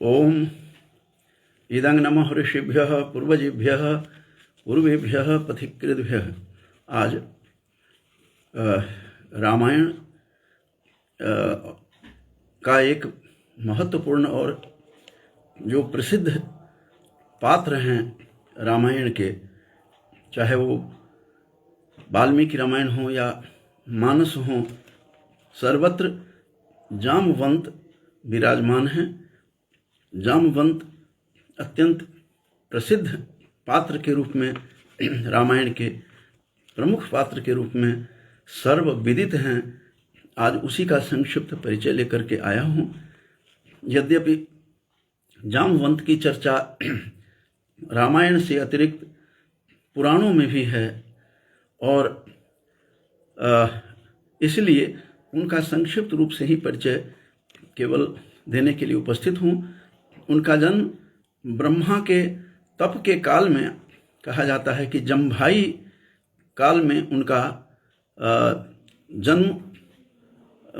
ओम इदं नमः ऋषिभ्यः पूर्वजेभ्यः पूर्वेभ्यः पथिकृद्भ्यः। आज रामायण का एक महत्वपूर्ण और जो प्रसिद्ध पात्र हैं रामायण के, चाहे वो वाल्मीकि रामायण हो या मानस हो, सर्वत्र जामवंत विराजमान हैं। जामवंत अत्यंत प्रसिद्ध पात्र के रूप में, रामायण के प्रमुख पात्र के रूप में सर्वविदित हैं। आज उसी का संक्षिप्त परिचय लेकर के आया हूँ। यद्यपि जामवंत की चर्चा रामायण से अतिरिक्त पुराणों में भी है और इसलिए उनका संक्षिप्त रूप से ही परिचय केवल देने के लिए उपस्थित हूँ। उनका जन्म ब्रह्मा के तप के काल में, कहा जाता है कि जम्भाई काल में उनका जन्म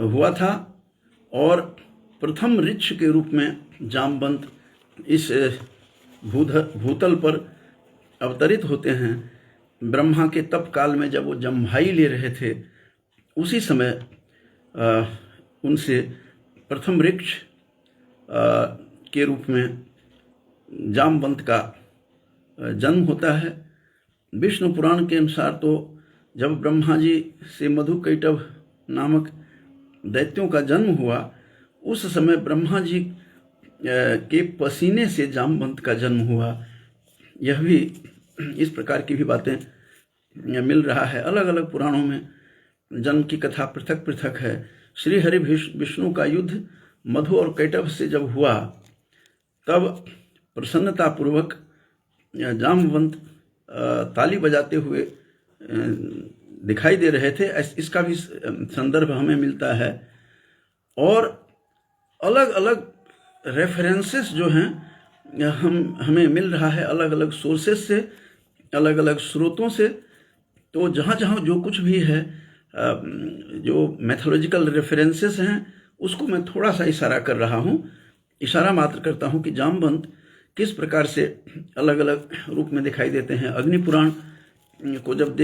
हुआ था और प्रथम ऋक्ष के रूप में जामवंत इस भूतल पर अवतरित होते हैं। ब्रह्मा के तप काल में जब वो जम्भाई ले रहे थे, उसी समय उनसे प्रथम ऋक्ष के रूप में जामवंत का जन्म होता है। विष्णु पुराण के अनुसार तो जब ब्रह्मा जी से मधुकैटभ नामक दैत्यों का जन्म हुआ, उस समय ब्रह्मा जी के पसीने से जामवंत का जन्म हुआ। यह भी इस प्रकार की भी बातें मिल रहा है। अलग अलग पुराणों में जन्म की कथा पृथक पृथक है। श्री हरि विष्णु का युद्ध मधु और कैटभ से जब हुआ, तब प्रसन्नतापूर्वक जामवंत ताली बजाते हुए दिखाई दे रहे थे। इसका भी संदर्भ हमें मिलता है। और अलग अलग रेफरेंसेस जो हैं हमें मिल रहा है अलग अलग सोर्सेस से, अलग अलग स्रोतों से। तो जहाँ जहाँ जो कुछ भी है, जो मैथोलॉजिकल रेफरेंसेस हैं, उसको मैं थोड़ा सा इशारा कर रहा हूँ। इशारा मात्र करता हूँ कि जामवंत किस प्रकार से अलग अलग रूप में दिखाई देते हैं। अग्नि पुराण को जब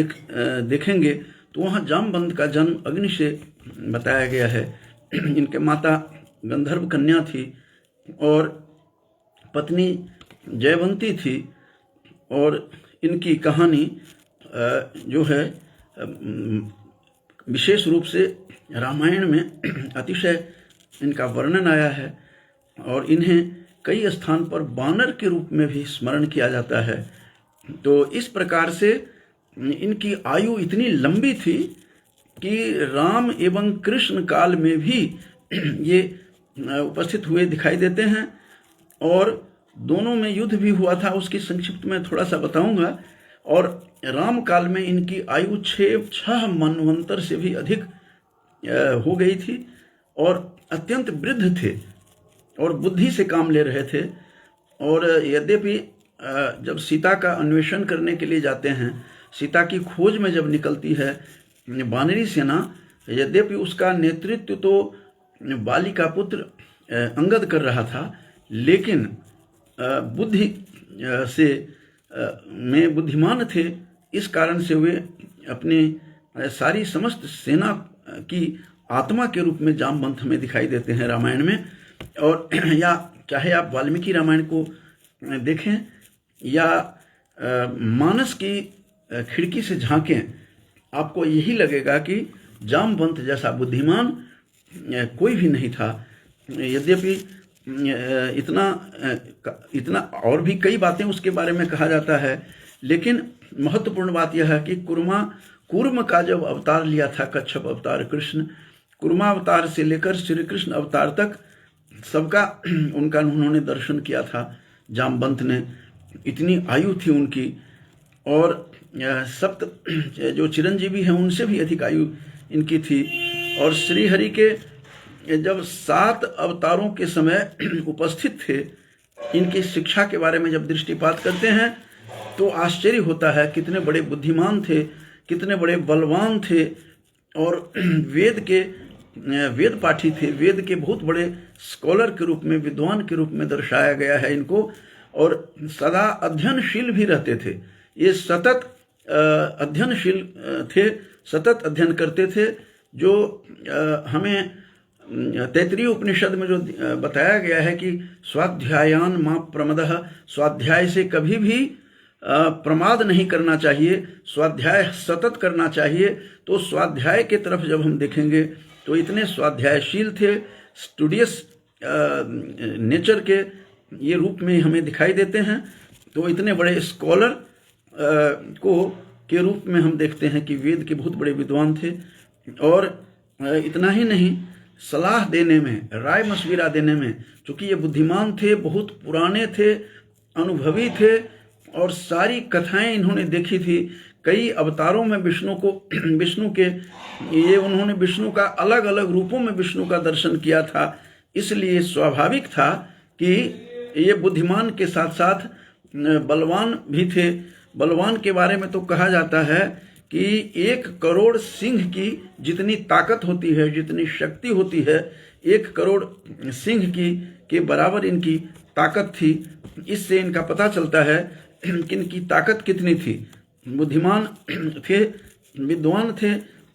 देखेंगे तो वहाँ जामवंत का जन्म अग्नि से बताया गया है। इनके माता गंधर्व कन्या थी और पत्नी जयवंती थी, और इनकी कहानी जो है विशेष रूप से रामायण में अतिशय इनका वर्णन आया है और इन्हें कई स्थान पर वानर के रूप में भी स्मरण किया जाता है। तो इस प्रकार से इनकी आयु इतनी लंबी थी कि राम एवं कृष्ण काल में भी ये उपस्थित हुए दिखाई देते हैं। और दोनों में युद्ध भी हुआ था, उसकी संक्षिप्त में थोड़ा सा बताऊंगा। और राम काल में इनकी आयु 6 मनवंतर से भी अधिक हो गई थी और अत्यंत वृद्ध थे और बुद्धि से काम ले रहे थे। और यद्यपि जब सीता का अन्वेषण करने के लिए जाते हैं, सीता की खोज में जब निकलती है वानरी सेना, यद्यपि उसका नेतृत्व तो बाली का पुत्र अंगद कर रहा था, लेकिन बुद्धि से में बुद्धिमान थे। इस कारण से वे अपनी सारी समस्त सेना की आत्मा के रूप में जामवंत हमें दिखाई देते हैं रामायण में। और या चाहे आप वाल्मीकि रामायण को देखें या मानस की खिड़की से झांकें, आपको यही लगेगा कि जामवंत जैसा बुद्धिमान कोई भी नहीं था। यद्यपि इतना और भी कई बातें उसके बारे में कहा जाता है, लेकिन महत्वपूर्ण बात यह है कि कूर्म का जब अवतार लिया था, कच्छप अवतार कृष्ण, कूर्मा अवतार से लेकर श्री कृष्ण अवतार तक सबका उन्होंने दर्शन किया था। जामवंत ने, इतनी आयु थी उनकी। और सप्त जो चिरंजीवी हैं उनसे भी अधिक आयु इनकी थी। और श्री हरि के जब 7 अवतारों के समय उपस्थित थे, इनकी शिक्षा के बारे में जब दृष्टिपात करते हैं तो आश्चर्य होता है। कितने बड़े बुद्धिमान थे, कितने बड़े बलवान थे और वेद के वेद पाठी थे, वेद के बहुत बड़े स्कॉलर के रूप में, विद्वान के रूप में दर्शाया गया है इनको, और सदा अध्ययनशील भी रहते थे। ये सतत अध्ययनशील थे, सतत अध्ययन करते थे, जो हमें तैत्तिरीय उपनिषद में जो बताया गया है कि स्वाध्यायान मा प्रमदः, स्वाध्याय से कभी भी प्रमाद नहीं करना चाहिए, स्वाध्याय सतत करना चाहिए। तो स्वाध्याय के तरफ जब हम देखेंगे तो इतने स्वाध्यायशील थे, स्टूडियस नेचर के ये रूप में हमें दिखाई देते हैं। तो इतने बड़े स्कॉलर के रूप में हम देखते हैं कि वेद के बहुत बड़े विद्वान थे। और इतना ही नहीं, सलाह देने में, राय मशविरा देने में, चूँकि ये बुद्धिमान थे, बहुत पुराने थे, अनुभवी थे, और सारी कथाएं इन्होंने देखी थी। कई अवतारों में विष्णु के उन्होंने विष्णु का अलग अलग रूपों में विष्णु का दर्शन किया था। इसलिए स्वाभाविक था कि ये बुद्धिमान के साथ साथ बलवान भी थे। बलवान के बारे में तो कहा जाता है कि 1 करोड़ सिंह की जितनी ताकत होती है, जितनी शक्ति होती है, 1 करोड़ सिंह के बराबर इनकी ताकत थी। इससे इनका पता चलता है कि इनकी ताकत कितनी थी। बुद्धिमान थे, विद्वान थे।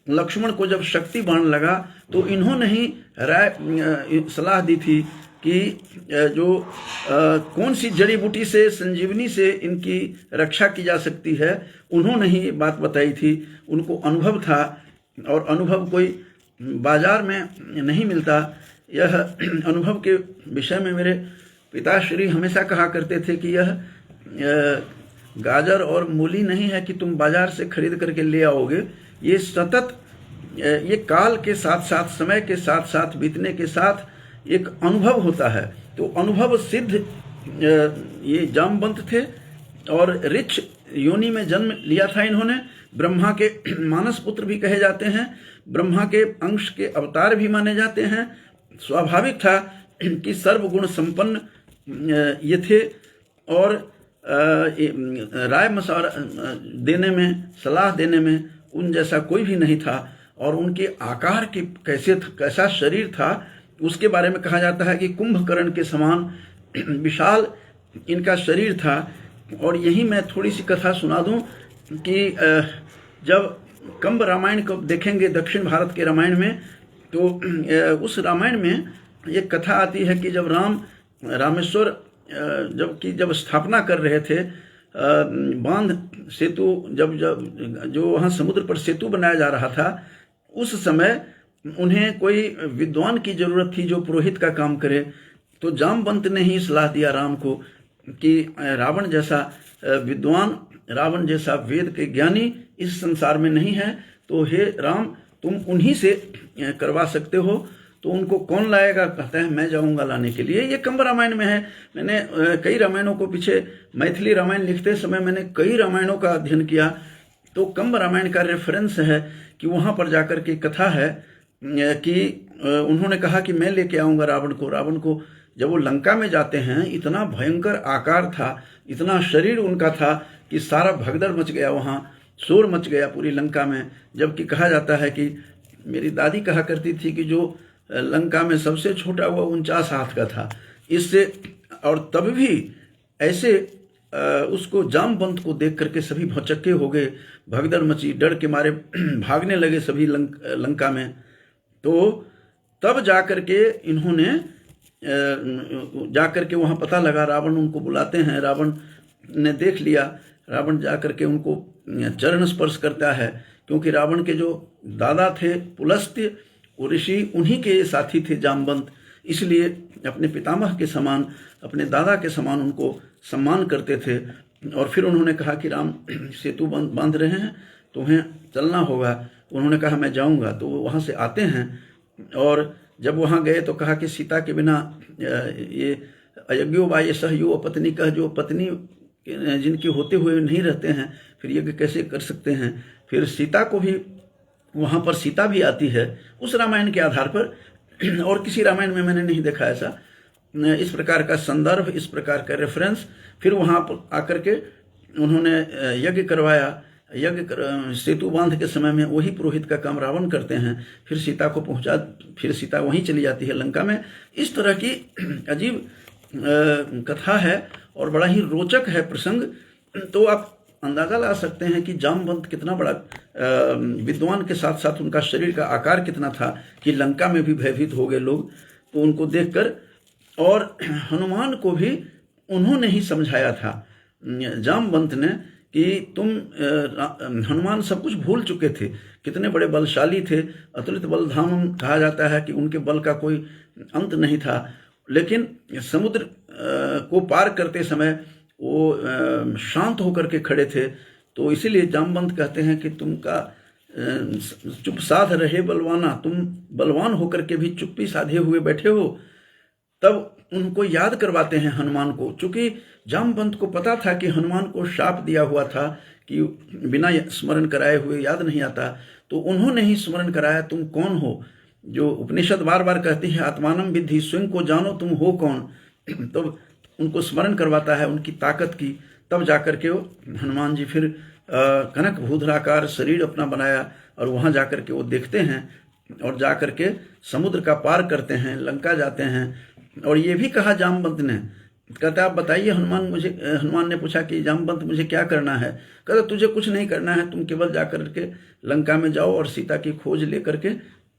लक्ष्मण को जब शक्ति बाण लगा तो इन्होंने ही सलाह दी थी कि जो कौन सी जड़ी बूटी से, संजीवनी से इनकी रक्षा की जा सकती है, उन्होंने ही बात बताई थी। उनको अनुभव था, और अनुभव कोई बाजार में नहीं मिलता। यह अनुभव के विषय में मेरे पिताश्री हमेशा कहा करते थे कि यह गाजर और मूली नहीं है कि तुम बाजार से खरीद करके ले आओगे। ये सतत, ये काल के साथ साथ, समय के साथ साथ, बीतने के साथ एक अनुभव होता है। तो अनुभव सिद्ध ये जामवंत थे, और ऋक्ष योनि में जन्म लिया था इन्होंने। ब्रह्मा के मानस पुत्र भी कहे जाते हैं, ब्रह्मा के अंश के अवतार भी माने जाते हैं। स्वाभाविक था कि सर्वगुण संपन्न ये थे, और राय मशवरा देने में, सलाह देने में उन जैसा कोई भी नहीं था। और उनके आकार के कैसा शरीर था उसके बारे में कहा जाता है कि कुंभकर्ण के समान विशाल इनका शरीर था। और यही मैं थोड़ी सी कथा सुना दूं कि जब कंब रामायण को देखेंगे, दक्षिण भारत के रामायण में, तो उस रामायण में एक कथा आती है कि जब रामेश्वर जब स्थापना कर रहे थे, बांध सेतु, जब जो वहाँ समुद्र पर सेतु बनाया जा रहा था, उस समय उन्हें कोई विद्वान की जरूरत थी जो पुरोहित का काम करे। तो जामवंत ने ही सलाह दिया राम को कि रावण जैसा विद्वान, रावण जैसा वेद के ज्ञानी इस संसार में नहीं है, तो हे राम तुम उन्हीं से करवा सकते हो। तो उनको कौन लाएगा? कहता है मैं जाऊंगा लाने के लिए। ये कंब रामायण में है। मैंने कई रामायणों को, पीछे मैथिली रामायण लिखते समय मैंने कई रामायणों का अध्ययन किया, तो कंब रामायण का रेफरेंस है कि वहाँ पर जाकर के कथा है कि उन्होंने कहा कि मैं लेके आऊँगा रावण को। रावण को जब वो लंका में जाते हैं, इतना भयंकर आकार था, इतना शरीर उनका था कि सारा भगदड़ मच गया, वहाँ शोर मच गया पूरी लंका में। जबकि कहा जाता है कि मेरी दादी कहा करती थी कि जो लंका में सबसे छोटा हुआ 49 हाथ का था। इससे, और तब भी ऐसे उसको जामवंत को देख करके सभी भौचक्के हो गए, भगदड़ मची, डर के मारे भागने लगे सभी लंका में। तो तब जाकर के इन्होंने जाकर के वहाँ पता लगा, रावण उनको बुलाते हैं, रावण ने देख लिया। रावण जाकर के उनको चरण स्पर्श करता है, क्योंकि रावण के जो दादा थे पुलस्त्य, वो ऋषि, उन्हीं के साथी थे जामवंत, इसलिए अपने पितामह के समान, अपने दादा के समान उनको सम्मान करते थे। और फिर उन्होंने कहा कि राम सेतु बांध रहे हैं, तुम्हें चलना होगा। उन्होंने कहा मैं जाऊंगा। तो वो वहाँ से आते हैं, और जब वहाँ गए तो कहा कि सीता के बिना ये अयज्ञो वा ये सहयो पत्नी का, जो पत्नी जिनकी होते हुए नहीं रहते हैं, फिर यज्ञ कैसे कर सकते हैं। फिर सीता को भी, वहाँ पर सीता भी आती है उस रामायण के आधार पर, और किसी रामायण में मैंने नहीं देखा ऐसा, इस प्रकार का संदर्भ, इस प्रकार का रेफरेंस। फिर वहाँ पर आकर के उन्होंने यज्ञ करवाया यज्ञ सेतु बांध के समय में वही पुरोहित का काम रावण करते हैं, फिर सीता वहीं चली जाती है लंका में। इस तरह की अजीब कथा है और बड़ा ही रोचक है प्रसंग। तो आप अंदाजा ला सकते हैं कि जामवंत कितना बड़ा विद्वान के साथ साथ उनका शरीर का आकार कितना था कि लंका में भी भयभीत हो गए लोग तो उनको देखकर। और हनुमान को भी उन्होंने ही समझाया था जामवंत ने कि तुम हनुमान सब कुछ भूल चुके थे, कितने बड़े बलशाली थे, अतुलित बलधाम कहा जाता है कि उनके बल का कोई अंत नहीं था। लेकिन समुद्र को पार करते समय वो शांत होकर के खड़े थे। तो इसीलिए जामवंत कहते हैं कि तुमका चुप साध रहे बलवाना, तुम बलवान होकर के भी चुप्पी साधे हुए बैठे हो। तब उनको याद करवाते हैं हनुमान को, चूंकि जामवंत को पता था कि हनुमान को शाप दिया हुआ था कि बिना स्मरण कराए हुए याद नहीं आता, तो उन्होंने ही स्मरण कराया तुम कौन हो। जो उपनिषद बार बार कहती है आत्मानम विद्धि, स्वयं को जानो तुम हो कौन। तो उनको स्मरण करवाता है उनकी ताकत की। तब जाकर के वो हनुमान जी फिर कनक भूधराकार शरीर अपना बनाया और वहाँ जाकर के वो देखते हैं और जाकर के समुद्र का पार करते हैं, लंका जाते हैं। और ये भी कहा जामवंत ने, कहता आप बताइए हनुमान ने पूछा कि जामवंत मुझे क्या करना है। कहता तुझे कुछ नहीं करना है, तुम केवल जाकर के लंका में जाओ और सीता की खोज लेकर के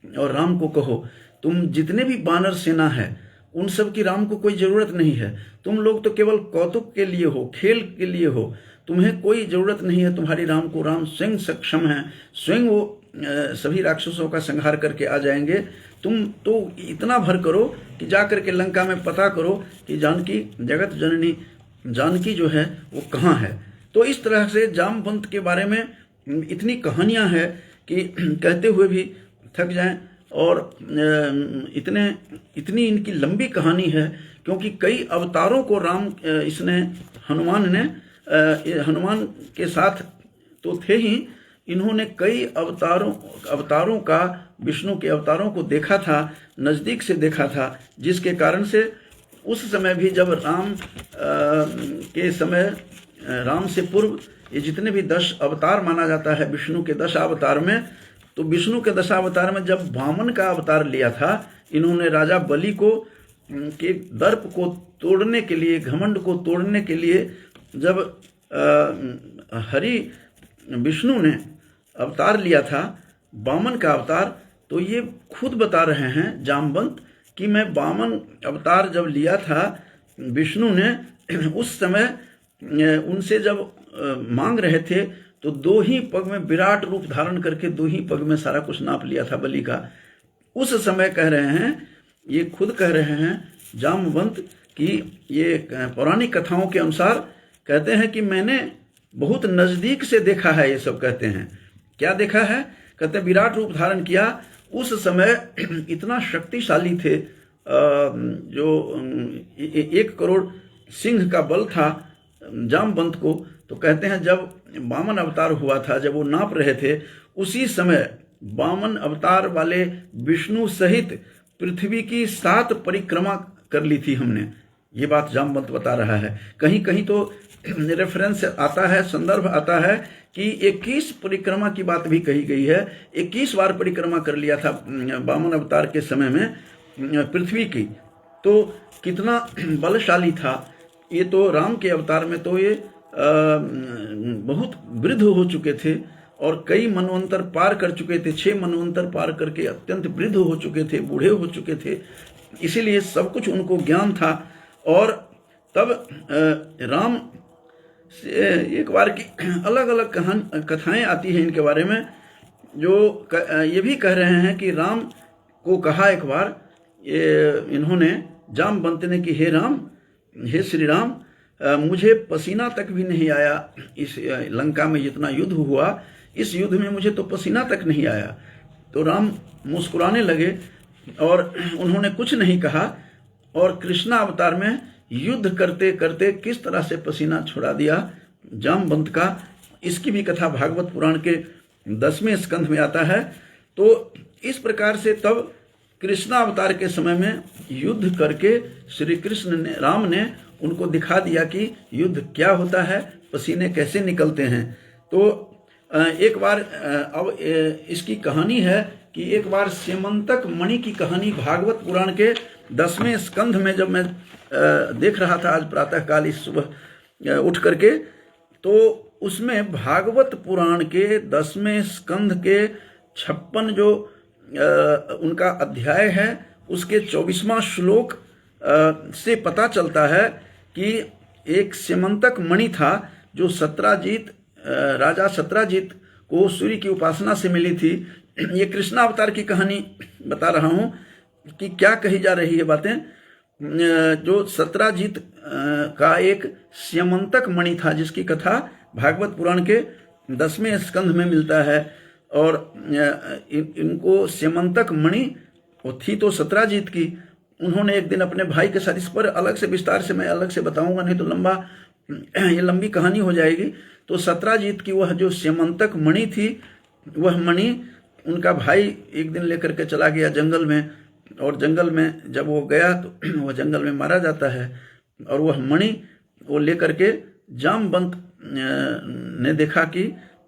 और राम को कहो तुम जितने भी वानर सेना है उन सब की राम को कोई ज़रूरत नहीं है, तुम लोग तो केवल कौतुक के लिए हो, खेल के लिए हो, तुम्हें कोई ज़रूरत नहीं है तुम्हारी राम को, राम स्वयं सक्षम है, स्वयं वो सभी राक्षसों का संहार करके आ जाएंगे। तुम तो इतना भर करो कि जा करके लंका में पता करो कि जानकी जगत जननी जानकी जो है वो कहाँ है। तो इस तरह से जामवंत के बारे में इतनी कहानियाँ हैं कि कहते हुए भी थक जाएं। और इतनी इनकी लंबी कहानी है क्योंकि कई अवतारों को हनुमान के साथ तो थे ही, इन्होंने कई अवतारों का विष्णु के अवतारों को देखा था, नज़दीक से देखा था, जिसके कारण से उस समय भी जब राम के समय राम से पूर्व ये जितने भी 10 अवतार माना जाता है विष्णु के 10 अवतार में, तो विष्णु के 10 अवतार में जब वामन का अवतार लिया था, इन्होंने राजा बलि को के दर्प को तोड़ने के लिए, घमंड को तोड़ने के लिए जब हरि विष्णु ने अवतार लिया था वामन का अवतार, तो ये खुद बता रहे हैं जामवंत कि मैं वामन अवतार जब लिया था विष्णु ने, उस समय उनसे जब मांग रहे थे तो 2 ही पग में विराट रूप धारण करके 2 ही पग में सारा कुछ नाप लिया था बलि का। उस समय कह रहे हैं, ये खुद कह रहे हैं जामवंत कि ये पौराणिक कथाओं के अनुसार कहते हैं कि मैंने बहुत नज़दीक से देखा है। ये सब कहते हैं क्या देखा है, कहते हैं विराट रूप धारण किया। उस समय इतना शक्तिशाली थे, जो 1 करोड़ सिंह का बल था जामवंत को। तो कहते हैं जब वामन अवतार हुआ था, जब वो नाप रहे थे, उसी समय वामन अवतार वाले विष्णु सहित पृथ्वी की 7 परिक्रमा कर ली थी हमने। ये बात जामवंत बता रहा है। कहीं कहीं तो रेफरेंस आता है, संदर्भ आता है कि 21 परिक्रमा की बात भी कही गई है। 21 बार परिक्रमा कर लिया था वामन अवतार के समय में पृथ्वी की। तो कितना बलशाली था ये। तो राम के अवतार में तो ये बहुत वृद्ध हो चुके थे और कई मनवंतर पार कर चुके थे। 6 मनवंतर पार करके अत्यंत वृद्ध हो चुके थे, बूढ़े हो चुके थे, इसीलिए सब कुछ उनको ज्ञान था। और तब राम से एक बार की अलग अलग कथाएं आती हैं इनके बारे में, जो ये भी कह रहे हैं कि राम को कहा एक बार इन्होंने जामवंत ने कि हे श्री राम, मुझे पसीना तक भी नहीं आया इस लंका में जितना युद्ध हुआ, इस युद्ध में मुझे तो पसीना तक नहीं आया। तो राम मुस्कुराने लगे और उन्होंने कुछ नहीं कहा। और कृष्णा अवतार में युद्ध करते करते किस तरह से पसीना छुड़ा दिया जामवंत का, इसकी भी कथा भागवत पुराण के 10वें स्कंध में आता है। तो इस प्रकार से तब कृष्णा अवतार के समय में युद्ध करके श्री कृष्ण ने, राम ने उनको दिखा दिया कि युद्ध क्या होता है, पसीने कैसे निकलते हैं। तो एक बार अब इसकी कहानी है कि एक बार सेमंतक मणि की कहानी भागवत पुराण के 10वें स्कंध में जब मैं देख रहा था आज प्रातःकाल इस सुबह उठ करके, तो उसमें भागवत पुराण के 10वें स्कंध के 56 जो उनका अध्याय है उसके 24वां श्लोक से पता चलता है कि एक सेमंतक मणि था जो सत्राजीत राजा सत्राजीत को सूर्य की उपासना से मिली थी। ये कृष्णावतार की कहानी बता रहा हूँ कि क्या कही जा रही है बातें। जो सत्राजीत का एक सेमंतक मणि था जिसकी कथा भागवत पुराण के 10वें स्कंध में मिलता है, और इनको सेमंतक मणि वो थी तो सत्राजीत की। उन्होंने एक दिन अपने भाई के साथ, इस पर अलग से विस्तार से मैं अलग से बताऊंगा, नहीं तो ये लंबी कहानी हो जाएगी। तो सत्राजीत की वह जो सेमंतक मणि थी, वह मणि उनका भाई एक दिन लेकर के चला गया जंगल में, और जंगल में जब वो गया तो वह जंगल में मारा जाता है। और वह मणि वो लेकर के जामवंत ने देखा कि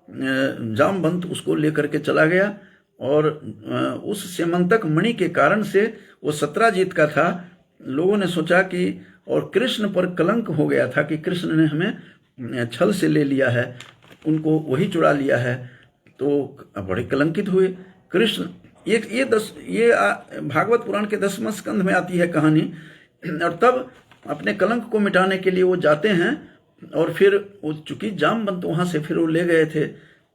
जामवंत उसको लेकर के चला गया, और उस सेमंतक मणि के कारण से वो सत्राजीत का था। लोगों ने सोचा कि, और कृष्ण पर कलंक हो गया था कि कृष्ण ने हमें छल से ले लिया है, उनको वही चुरा लिया है। तो बड़े कलंकित हुए कृष्ण। ये भागवत पुराण के 10वें स्कंध में आती है कहानी। और तब अपने कलंक को मिटाने के लिए वो जाते हैं, और फिर वो चूंकि जामवंत वहाँ से फिर वो ले गए थे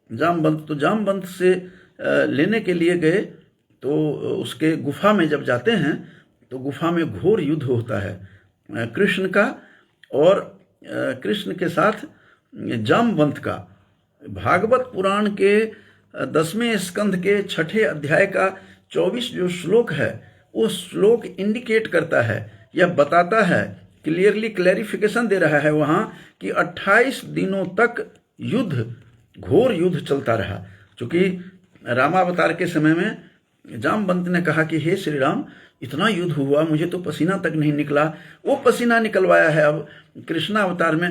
जामवंत से लेने के लिए गए, तो उसके गुफा में जब जाते हैं तो गुफा में घोर युद्ध होता है कृष्ण का और कृष्ण के साथ जामवंत का। भागवत पुराण के 10वें स्कंध के 6ठे अध्याय का 24 जो श्लोक है, वो श्लोक इंडिकेट करता है, यह बताता है, क्लियरली क्लैरिफिकेशन दे रहा है वहाँ कि 28 दिनों तक युद्ध, घोर युद्ध चलता रहा। चूंकि रामावतार के समय में जामवंत ने कहा कि हे श्री राम, इतना युद्ध हुआ, मुझे तो पसीना तक नहीं निकला। वो पसीना निकलवाया है अब कृष्णावतार में।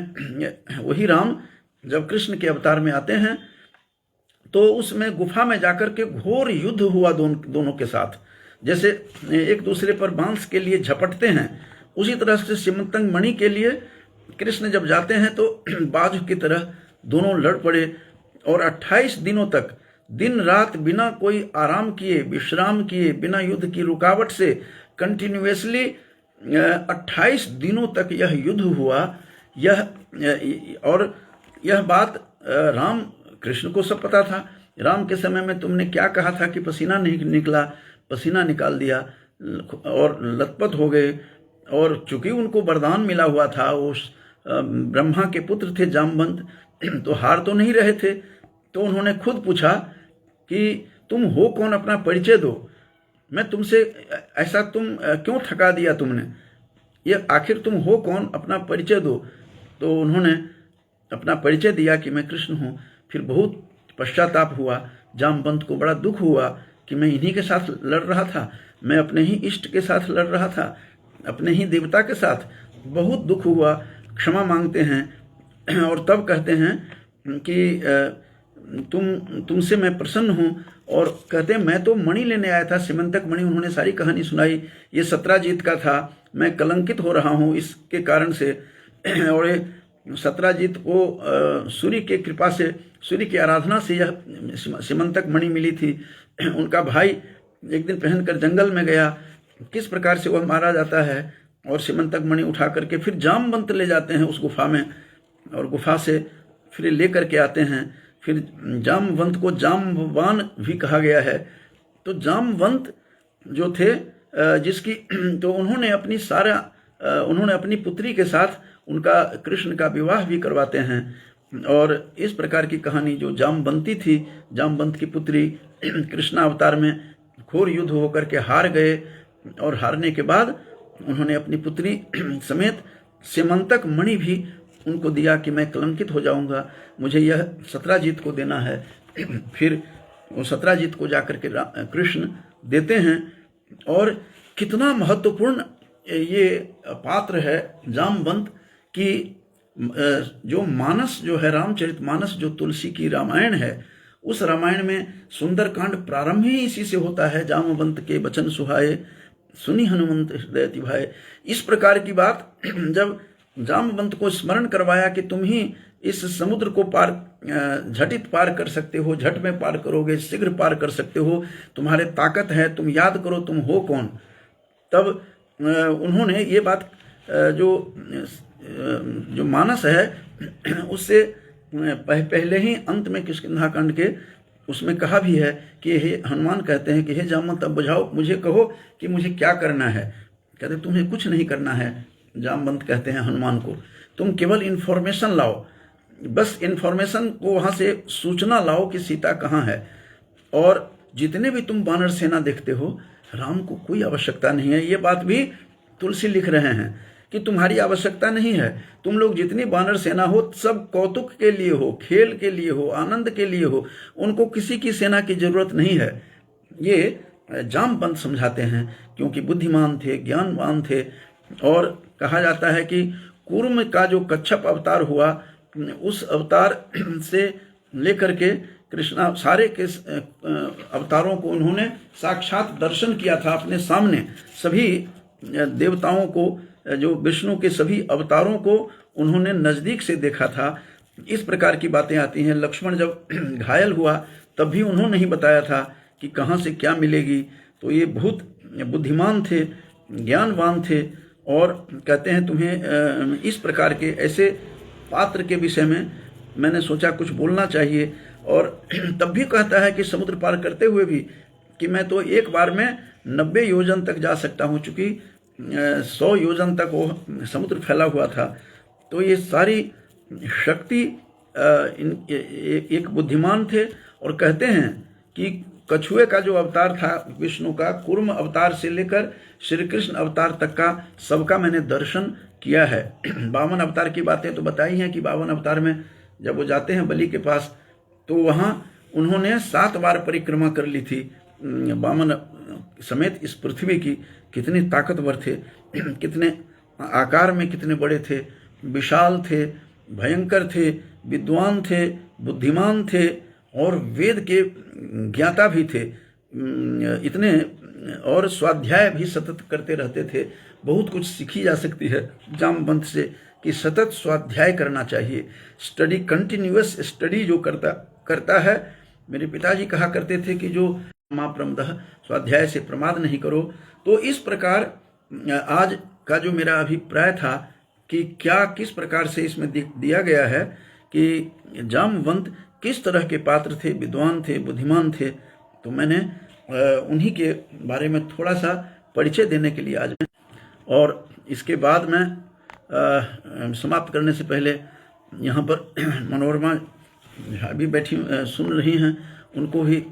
वही राम जब कृष्ण के अवतार में आते हैं तो उसमें गुफा में जाकर के घोर युद्ध हुआ दोनों के साथ। जैसे एक दूसरे पर बांस के लिए झपटते हैं, उसी तरह से सेमंतक मणि के लिए कृष्ण जब जाते हैं तो बाज की तरह दोनों लड़ पड़े। और 28 दिनों तक दिन रात बिना कोई आराम किए, विश्राम किए, बिना युद्ध की रुकावट से कंटिन्यूअसली 28 दिनों तक यह युद्ध हुआ। और यह बात राम कृष्ण को सब पता था। राम के समय में तुमने क्या कहा था कि पसीना नहीं निकला, पसीना निकाल दिया और लथपथ हो गए। और चूंकि उनको वरदान मिला हुआ था, उस ब्रह्मा के पुत्र थे जामवंत, तो हार तो नहीं रहे थे। तो उन्होंने खुद पूछा कि तुम हो कौन, अपना परिचय दो, मैं तुमसे ऐसा तुम क्यों थका दिया तुमने, ये आखिर तुम हो कौन, अपना परिचय दो। तो उन्होंने अपना परिचय दिया कि मैं कृष्ण हूँ। फिर बहुत पश्चाताप हुआ, जामवंत को बड़ा दुख हुआ कि मैं इन्हीं के साथ लड़ रहा था, मैं अपने ही इष्ट के साथ लड़ रहा था, अपने ही देवता के साथ। बहुत दुख हुआ, क्षमा मांगते हैं और तब कहते हैं कि तुमसे मैं प्रसन्न हूँ। और कहते हैं मैं तो मणि लेने आया था, सेमंतक मणि। उन्होंने सारी कहानी सुनाई, ये सत्राजीत का था, मैं कलंकित हो रहा हूँ इसके कारण से। और सत्राजीत को सूर्य के कृपा से, सूर्य की आराधना से यह सेमंतक मणि मिली थी। उनका भाई एक दिन पहनकर जंगल में गया, किस प्रकार से वह मारा जाता है, और सेमंतक मणि उठा करके फिर जामवंत ले जाते हैं उस गुफा में, और गुफा से फिर ले करके आते हैं। फिर जामवंत को जाम्बवान भी कहा गया है। तो जामवंत जो थे जिसकी, तो उन्होंने अपनी पुत्री के साथ उनका कृष्ण का विवाह भी करवाते हैं। और इस प्रकार की कहानी जो जामवंती थी, जामवंत की पुत्री कृष्णावतार में घोर युद्ध होकर के हार गए, और हारने के बाद उन्होंने अपनी पुत्री समेत सेमंतक मणि भी उनको दिया कि मैं कलंकित हो जाऊंगा, मुझे यह सत्राजीत को देना है। फिर वो सत्राजीत को जाकर के कृष्ण देते हैं। और कितना महत्वपूर्ण ये पात्र है जामवंत कि जो मानस जो है, रामचरितमानस जो तुलसी की रामायण है, उस रामायण में सुंदरकांड प्रारंभ ही इसी से होता है, जामवंत के वचन सुहाए सुनी हनुमंत हृदय तिभाए। इस प्रकार की बात जब जामवंत को स्मरण करवाया कि तुम ही इस समुद्र को पार झटित पार कर सकते हो, झट में पार करोगे, शीघ्र पार कर सकते हो, तुम्हारे ताकत है, तुम याद करो तुम हो कौन। तब उन्होंने ये बात जो मानस है उससे पहले ही अंत में किष्किंधा के उसमें कहा भी है कि हे हनुमान कहते हैं कि हे जामवंत अब बुझाओ, मुझे कहो कि मुझे क्या करना है। कहते तुम्हें कुछ नहीं करना है। जामवंत कहते हैं हनुमान को, तुम केवल इन्फॉर्मेशन लाओ, बस इन्फॉर्मेशन को वहाँ से सूचना लाओ कि सीता कहाँ है। और जितने भी तुम वानर सेना देखते हो, राम को कोई आवश्यकता नहीं है। ये बात भी तुलसी लिख रहे हैं कि तुम्हारी आवश्यकता नहीं है। तुम लोग जितनी वानर सेना हो सब कौतुक के लिए हो, खेल के लिए हो, आनंद के लिए हो, उनको किसी की सेना की जरूरत नहीं है। ये जामवंत समझाते हैं क्योंकि बुद्धिमान थे, ज्ञानवान थे। और कहा जाता है कि कूर्म का जो कच्छप अवतार हुआ, उस अवतार से लेकर के कृष्णा सारे के अवतारों को उन्होंने साक्षात दर्शन किया था अपने सामने। सभी देवताओं को, जो विष्णु के सभी अवतारों को उन्होंने नज़दीक से देखा था। इस प्रकार की बातें आती हैं। लक्ष्मण जब घायल हुआ तब भी उन्होंने ही बताया था कि कहाँ से क्या मिलेगी। तो ये बहुत बुद्धिमान थे, ज्ञानवान थे। और कहते हैं तुम्हें इस प्रकार के ऐसे पात्र के विषय में मैंने सोचा कुछ बोलना चाहिए। और तब भी कहता है कि समुद्र पार करते हुए भी कि मैं तो एक बार में 90 योजन तक जा सकता हूँ, चूँकि 100 योजन तक वो समुद्र फैला हुआ था। तो ये सारी शक्ति एक बुद्धिमान थे। और कहते हैं कि कछुए का जो अवतार था विष्णु का, कूर्म अवतार से लेकर श्री कृष्ण अवतार तक का सबका मैंने दर्शन किया है। 52 अवतार की बातें तो बताई हैं कि 52 अवतार में जब वो जाते हैं बलि के पास, तो वहाँ उन्होंने 7 बार परिक्रमा कर ली थी वामन समेत इस पृथ्वी की। कितने ताकतवर थे, कितने आकार में कितने बड़े थे, विशाल थे, भयंकर थे, विद्वान थे, बुद्धिमान थे और वेद के ज्ञाता भी थे इतने। और स्वाध्याय भी सतत करते रहते थे। बहुत कुछ सीखी जा सकती है जामवंत से कि सतत स्वाध्याय करना चाहिए। स्टडी, कंटिन्यूअस स्टडी जो करता है। मेरे पिताजी कहा करते थे कि जो माँ प्रमदः, स्वाध्याय से प्रमाद नहीं करो। तो इस प्रकार आज का जो मेरा अभिप्राय था कि क्या किस प्रकार से इसमें दिया गया है कि जामवंत किस तरह के पात्र थे, विद्वान थे, बुद्धिमान थे। तो मैंने उन्हीं के बारे में थोड़ा सा परिचय देने के लिए आज मैं, और इसके बाद मैं समाप्त करने से पहले यहाँ पर मनोरमा अभी बैठी सुन रही हैं, उनको भी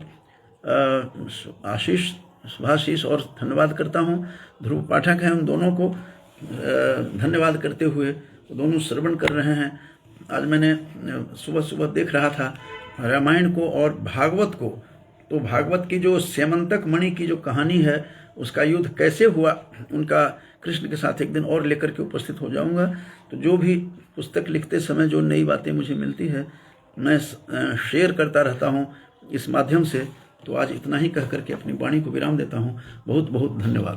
आशीष, शुभाशीष और धन्यवाद करता हूँ। ध्रुव पाठक हैं, उन दोनों को धन्यवाद करते हुए वो दोनों श्रवण कर रहे हैं। आज मैंने सुबह सुबह देख रहा था रामायण को और भागवत को। तो भागवत की जो स्यमंतक मणि की जो कहानी है, उसका युद्ध कैसे हुआ, उनका कृष्ण के साथ एक दिन और लेकर के उपस्थित हो जाऊंगा। तो जो भी पुस्तक लिखते समय जो नई बातें मुझे मिलती है, मैं शेयर करता रहता हूँ इस माध्यम से। तो आज इतना ही कह करके अपनी वाणी को विराम देता हूँ। बहुत बहुत धन्यवाद।